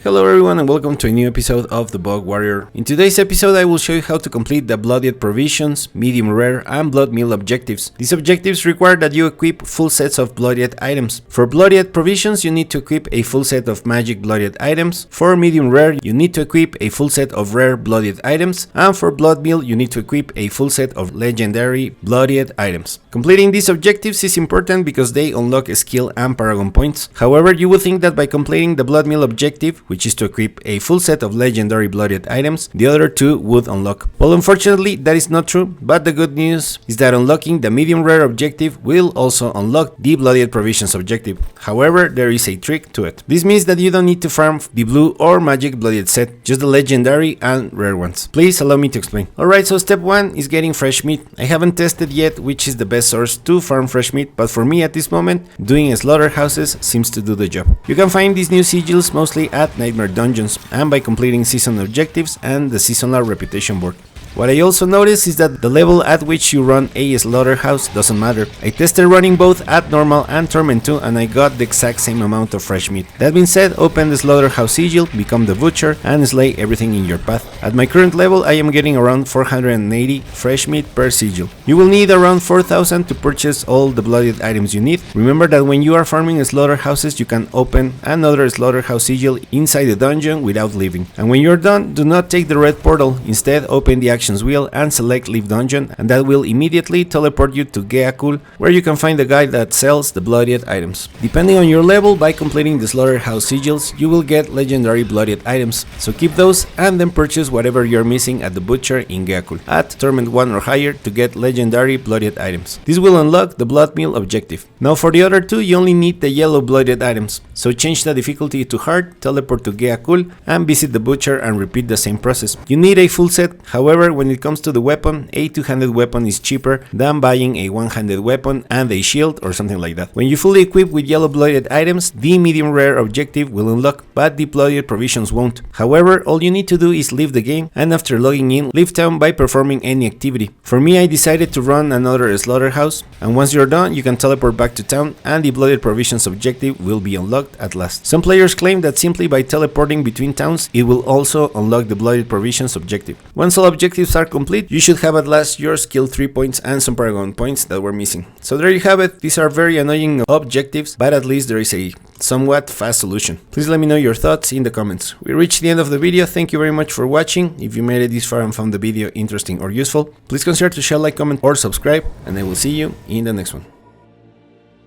Hello everyone and welcome to a new episode of The Bug Warrior. In today's episode I will show you how to complete the Bloodied Provisions, Medium Rare and Blood Meal objectives. These objectives require that you equip full sets of Bloodied items. For Bloodied Provisions you need to equip a full set of Magic Bloodied items. For Medium Rare you need to equip a full set of Rare Bloodied items. And for Blood Meal you need to equip a full set of Legendary Bloodied items. Completing these objectives is important because they unlock skill and paragon points. However, you would think that by completing the Blood Meal objective, which is to equip a full set of Legendary Bloodied items, the other two would unlock. Well, unfortunately, that is not true, but the good news is that unlocking the Medium Rare objective will also unlock the Bloodied Provisions objective. However, there is a trick to it. This means that you don't need to farm the blue or Magic Bloodied set, just the Legendary and Rare ones. Please allow me to explain. Alright, so step 1 is getting fresh meat. I haven't tested yet which is the best source to farm fresh meat, but for me at this moment, doing slaughterhouses seems to do the job. You can find these new sigils mostly at Nightmare Dungeons and by completing season objectives and the seasonal reputation board. What I also noticed is that the level at which you run a slaughterhouse doesn't matter. I tested running both at normal and torment 2 and I got the exact same amount of fresh meat. That being said, open the Slaughterhouse Sigil, become the butcher and slay everything in your path. At my current level I am getting around 480 fresh meat per sigil. You will need around 4000 to purchase all the bloodied items you need. Remember that when you are farming slaughterhouses you can open another Slaughterhouse Sigil inside the dungeon without leaving. And when you're done, do not take the red portal, instead open the wheel and select leave dungeon, and that will immediately teleport you to Geakul, where you can find the guy that sells the bloodied items. Depending on your level, by completing the Slaughterhouse Sigils you will get legendary bloodied items, so keep those and then purchase whatever you're missing at the butcher in Geakul at Torment 1 or higher to get legendary bloodied items. This will unlock the blood meal objective. Now for the other two you only need the yellow bloodied items, so change the difficulty to hard, teleport to Geakul and visit the butcher and repeat the same process. You need a full set, however when it comes to the weapon, a two-handed weapon is cheaper than buying a one-handed weapon and a shield or something like that. When you fully equip with yellow blooded items, the medium rare objective will unlock, but the bloodied provisions won't. However, all you need to do is leave the game and after logging in, leave town by performing any activity. For me, I decided to run another slaughterhouse, and once you're done, you can teleport back to town and the bloodied provisions objective will be unlocked at last. Some players claim that simply by teleporting between towns, it will also unlock the bloodied provisions objective. Once all objectives are complete, you should have at last your skill 3 points and some paragon points that were missing. So there you have it. These are very annoying objectives, but at least there is a somewhat fast solution. Please let me know your thoughts in the comments. We reached the end of the video. Thank you very much for watching. If you made it this far and found the video interesting or useful, please consider to share, like, comment or subscribe, and I will see you in the next one.